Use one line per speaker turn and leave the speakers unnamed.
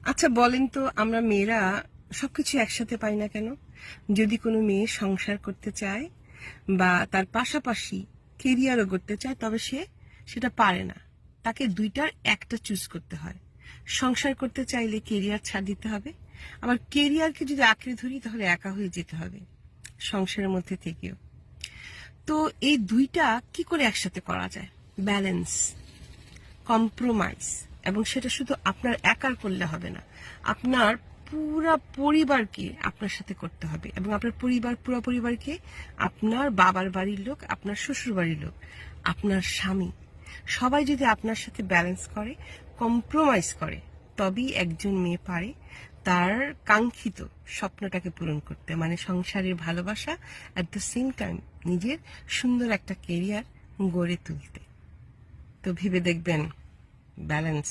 আচ্ছা বলেন তো, আমরা মেয়েরা সবকিছু একসাথে পাই না কেন? যদি কোনো মেয়ে সংসার করতে চায় বা তার পাশাপাশি কেরিয়ারও করতে চায়, তবে সেটা পারে না। তাকে দুইটার একটা চুজ করতে হয়। সংসার করতে চাইলে কেরিয়ার ছাড় দিতে হবে, আবার কেরিয়ারকে যদি আঁকড়ে ধরি তাহলে একা হয়ে যেতে হবে সংসারের মধ্যে থেকেও। তো এই দুইটা কি করে একসাথে করা যায়? ব্যালেন্স, কম্প্রোমাইজ, এবং সেটা শুধু আপনার একার করলে হবে না, আপনার পুরা পরিবারকে আপনার সাথে করতে হবে। এবং আপনার পুরো পরিবারকে, আপনার বাবার বাড়ির লোক, আপনার শ্বশুর বাড়ির লোক, আপনার স্বামী, সবাই যদি আপনার সাথে ব্যালেন্স করে, কম্প্রোমাইজ করে, তবেই একজন মেয়ে পারে তার কাঙ্ক্ষিত স্বপ্নটাকে পূরণ করতে, মানে সংসারের ভালোবাসা, অ্যাট দ্য সেম টাইম নিজের সুন্দর একটা কেরিয়ার গড়ে তুলতে। তো ভেবে দেখবেন, ব্যালেন্স।